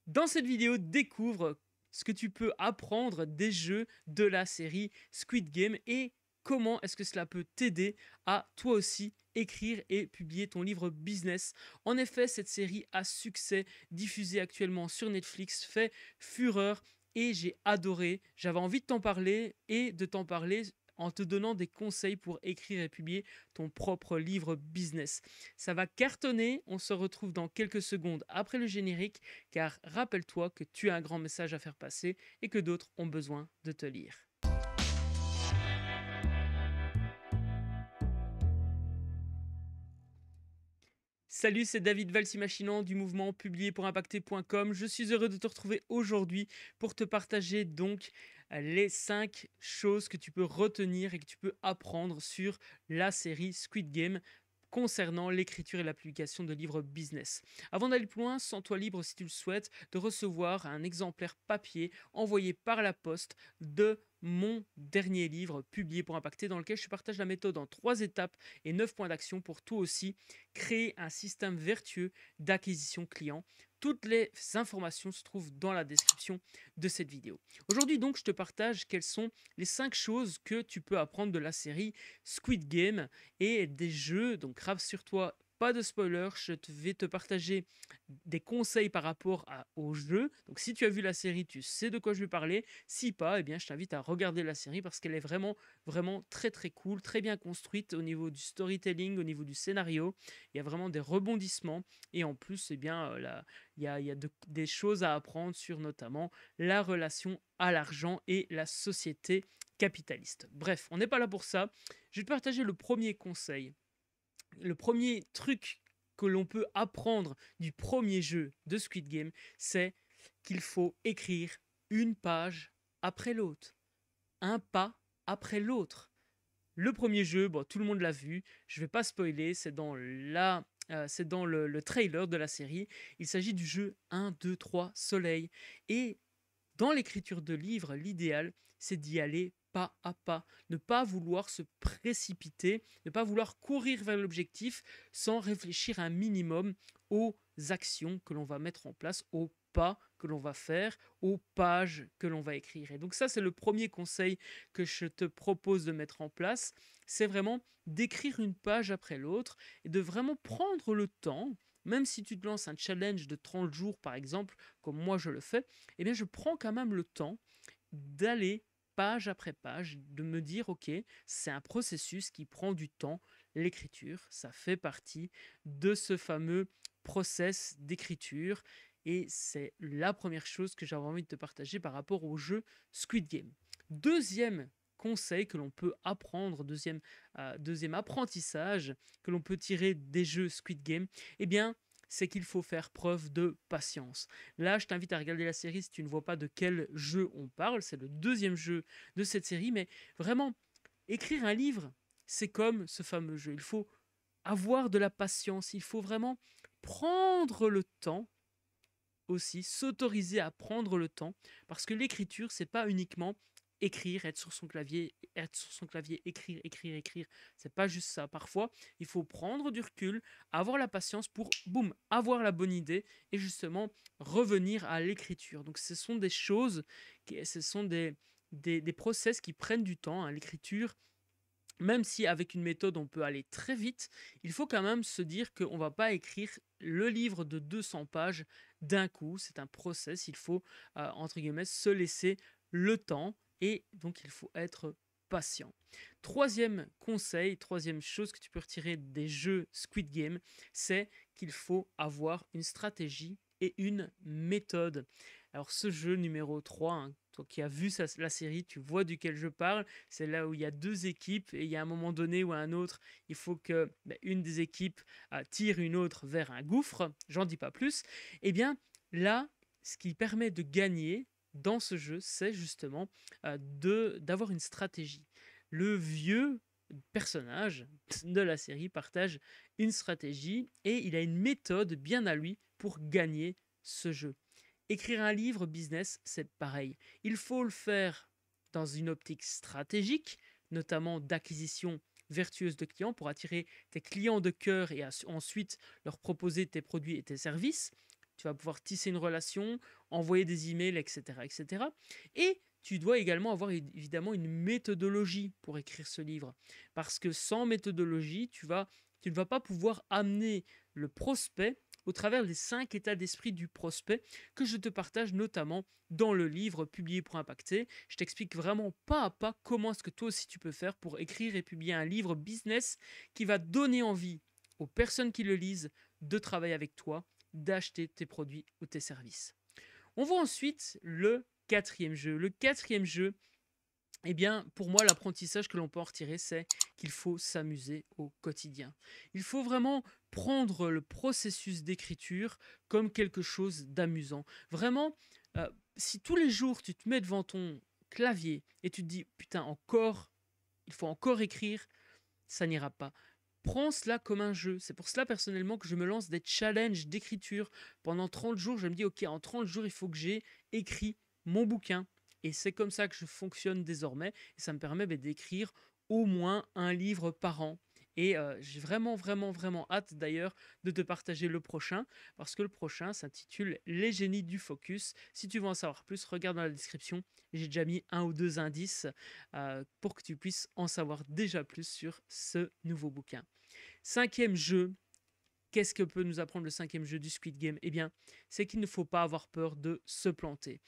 Dans cette vidéo, découvre ce que tu peux apprendre des jeux de la série Squid Game et comment est-ce que cela peut t'aider à toi aussi écrire et publier ton livre business. En effet, cette série à succès, diffusée actuellement sur Netflix, fait fureur et j'ai adoré. J'avais envie de t'en parler et de t'en parler en te donnant des conseils pour écrire et publier ton propre livre business. Ça va cartonner, on se retrouve dans quelques secondes après le générique, car rappelle-toi que tu as un grand message à faire passer et que d'autres ont besoin de te lire. Salut, c'est David Valsimachinan du mouvement publié pour impacter.com. Je suis heureux de te retrouver aujourd'hui pour te partager donc les 5 choses que tu peux retenir et que tu peux apprendre sur la série Squid Game concernant l'écriture et la publication de livres business. Avant d'aller plus loin, sens-toi libre si tu le souhaites de recevoir un exemplaire papier envoyé par la poste de mon dernier livre publié pour impacter, dans lequel je partage la méthode en 3 étapes et 9 points d'action pour toi aussi créer un système vertueux d'acquisition client. Toutes les informations se trouvent dans la description de cette vidéo. Aujourd'hui donc, je te partage quelles sont les 5 choses que tu peux apprendre de la série Squid Game et des jeux. Donc rassure-toi, pas de spoiler, vais te partager des conseils par rapport au jeu. Donc si tu as vu la série, tu sais de quoi je vais parler. Si pas, eh bien, je t'invite à regarder la série parce qu'elle est vraiment, vraiment très très cool, très bien construite au niveau du storytelling, au niveau du scénario. Il y a vraiment des rebondissements et en plus, eh bien, il y a des choses à apprendre sur notamment la relation à l'argent et la société capitaliste. Bref, on n'est pas là pour ça. Je vais te partager le premier conseil. Le premier truc que l'on peut apprendre du premier jeu de Squid Game, c'est qu'il faut écrire une page après l'autre. Un pas après l'autre. Le premier jeu, bon, tout le monde l'a vu, je ne vais pas spoiler, c'est dans le trailer de la série. Il s'agit du jeu 1, 2, 3, Soleil. Et dans l'écriture de livres, l'idéal, c'est d'y aller pas à pas, ne pas vouloir se précipiter, ne pas vouloir courir vers l'objectif sans réfléchir un minimum aux actions que l'on va mettre en place, aux pas que l'on va faire, aux pages que l'on va écrire. Et donc ça, c'est le premier conseil que je te propose de mettre en place, c'est vraiment d'écrire une page après l'autre et de vraiment prendre le temps, même si tu te lances un challenge de 30 jours par exemple, comme moi je le fais, eh bien je prends quand même le temps d'aller page après page, de me dire ok, c'est un processus qui prend du temps, l'écriture, ça fait partie de ce fameux process d'écriture et c'est la première chose que j'avais envie de te partager par rapport au jeu Squid Game. Deuxième conseil que l'on peut apprendre, deuxième apprentissage que l'on peut tirer des jeux Squid Game, eh bien c'est qu'il faut faire preuve de patience. Là, je t'invite à regarder la série si tu ne vois pas de quel jeu on parle. C'est le deuxième jeu de cette série, mais vraiment, écrire un livre, c'est comme ce fameux jeu. Il faut avoir de la patience, il faut vraiment prendre le temps aussi, s'autoriser à prendre le temps, parce que l'écriture, c'est pas uniquement écrire, être sur son clavier, écrire, écrire, écrire. C'est pas juste ça. Parfois, il faut prendre du recul, avoir la patience pour, boum, avoir la bonne idée et justement revenir à l'écriture. Donc, ce sont des choses, ce sont des process qui prennent du temps, hein. L'écriture, même si avec une méthode on peut aller très vite, il faut quand même se dire qu'on ne va pas écrire le livre de 200 pages d'un coup. C'est un process, il faut, entre guillemets, se laisser le temps et donc il faut être patient. Troisième conseil, troisième chose que tu peux retirer des jeux Squid Game, c'est qu'il faut avoir une stratégie et une méthode. Alors ce jeu numéro 3, hein, toi qui as vu la série, tu vois duquel je parle, c'est là où il y a 2 équipes et il y a un moment donné ou un autre, il faut que une des équipes tire une autre vers un gouffre, j'en dis pas plus. Et bien là, ce qui permet de gagner dans ce jeu, c'est justement d'avoir une stratégie. Le vieux personnage de la série partage une stratégie et il a une méthode bien à lui pour gagner ce jeu. Écrire un livre business, c'est pareil. Il faut le faire dans une optique stratégique, notamment d'acquisition vertueuse de clients pour attirer tes clients de cœur et ensuite leur proposer tes produits et tes services. tu vas pouvoir tisser une relation, envoyer des emails, etc., etc. Et tu dois également avoir évidemment une méthodologie pour écrire ce livre. Parce que sans méthodologie, tu ne vas pas pouvoir amener le prospect au travers des 5 états d'esprit du prospect que je te partage notamment dans le livre Publier pour impacter. Je t'explique vraiment pas à pas comment est-ce que toi aussi tu peux faire pour écrire et publier un livre business qui va donner envie aux personnes qui le lisent de travailler avec toi, d'acheter tes produits ou tes services. On voit ensuite le quatrième jeu. Le quatrième jeu, eh bien, pour moi, l'apprentissage que l'on peut en retirer, c'est qu'il faut s'amuser au quotidien. Il faut vraiment prendre le processus d'écriture comme quelque chose d'amusant. Vraiment, si tous les jours tu te mets devant ton clavier et tu te dis, putain, encore, il faut encore écrire, ça n'ira pas. Prends cela comme un jeu. C'est pour cela personnellement que je me lance des challenges d'écriture. Pendant 30 jours, je me dis, ok, en 30 jours, il faut que j'ai écrit mon bouquin. Et c'est comme ça que je fonctionne désormais. Et ça me permet d'écrire au moins un livre par an. Et j'ai vraiment, vraiment, vraiment hâte d'ailleurs de te partager le prochain, parce que le prochain s'intitule Les génies du focus. Si tu veux en savoir plus, regarde dans la description. J'ai déjà mis 1 ou 2 indices pour que tu puisses en savoir déjà plus sur ce nouveau bouquin. Cinquième jeu, qu'est-ce que peut nous apprendre le cinquième jeu du Squid Game? Eh bien, c'est qu'il ne faut pas avoir peur de se planter.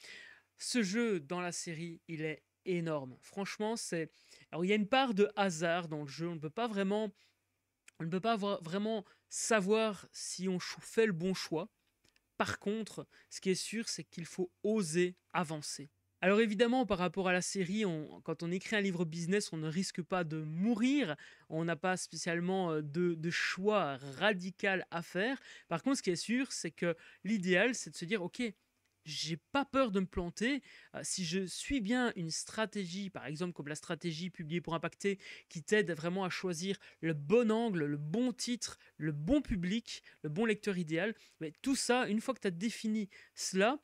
Ce jeu dans la série, il est énorme. Franchement, alors il y a une part de hasard dans le jeu. On ne peut pas vraiment savoir si on fait le bon choix. Par contre, ce qui est sûr, c'est qu'il faut oser avancer. Alors évidemment, par rapport à la série, quand on écrit un livre business, on ne risque pas de mourir, on n'a pas spécialement de choix radical à faire. Par contre, ce qui est sûr, c'est que l'idéal, c'est de se dire, ok, j'ai pas peur de me planter. Si je suis bien une stratégie, par exemple comme la stratégie publiée pour impacter, qui t'aide vraiment à choisir le bon angle, le bon titre, le bon public, le bon lecteur idéal, mais tout ça, une fois que tu as défini cela,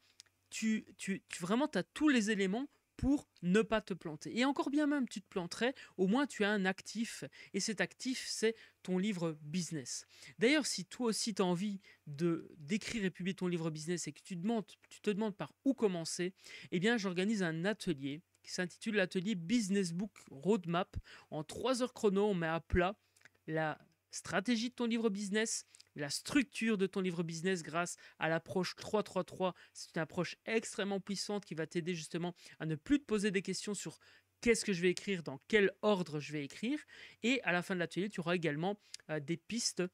vraiment, tu as tous les éléments pour ne pas te planter. Et encore bien même, tu te planterais, au moins tu as un actif. Et cet actif, c'est ton livre business. D'ailleurs, si toi aussi tu as envie d'écrire et publier ton livre business et que tu te demandes par où commencer, eh bien, j'organise un atelier qui s'intitule l'atelier Business Book Roadmap. En 3 heures chrono, on met à plat la stratégie de ton livre business, la structure de ton livre business grâce à l'approche 3-3-3. C'est une approche extrêmement puissante qui va t'aider justement à ne plus te poser des questions sur qu'est-ce que je vais écrire, dans quel ordre je vais écrire. Et à la fin de l'atelier, tu auras également des pistes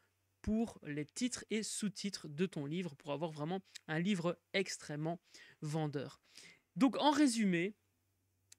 pour les titres et sous-titres de ton livre pour avoir vraiment un livre extrêmement vendeur. Donc en résumé,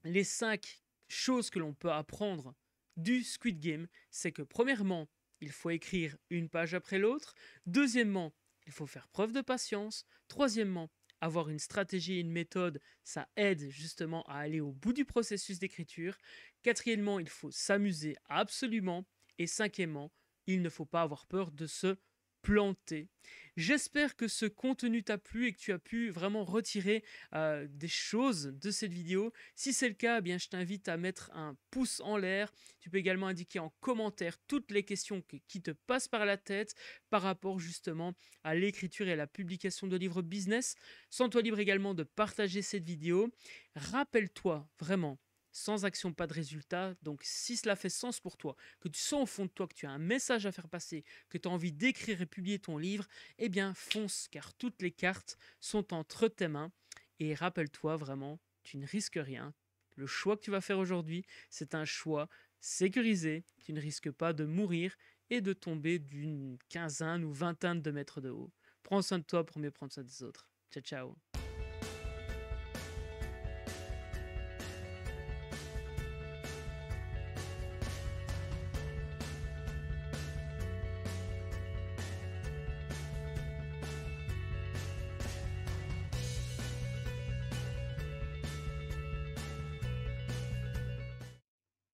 les 5 choses que l'on peut apprendre du Squid Game, c'est que premièrement, il faut écrire une page après l'autre. Deuxièmement, il faut faire preuve de patience. Troisièmement, avoir une stratégie et une méthode, ça aide justement à aller au bout du processus d'écriture. Quatrièmement, il faut s'amuser absolument. Et cinquièmement, il ne faut pas avoir peur de se planter. J'espère que ce contenu t'a plu et que tu as pu vraiment retirer des choses de cette vidéo. Si c'est le cas, eh bien, je t'invite à mettre un pouce en l'air. Tu peux également indiquer en commentaire toutes les questions qui te passent par la tête par rapport justement à l'écriture et à la publication de livres business. Sens-toi libre également de partager cette vidéo. Rappelle-toi vraiment, sans action, pas de résultat. Donc si cela fait sens pour toi, que tu sens au fond de toi que tu as un message à faire passer, que tu as envie d'écrire et publier ton livre, eh bien fonce, car toutes les cartes sont entre tes mains. Et rappelle-toi vraiment, tu ne risques rien. Le choix que tu vas faire aujourd'hui, c'est un choix sécurisé. Tu ne risques pas de mourir et de tomber d'une quinzaine ou vingtaine de mètres de haut. Prends soin de toi pour mieux prendre soin des autres. Ciao, ciao.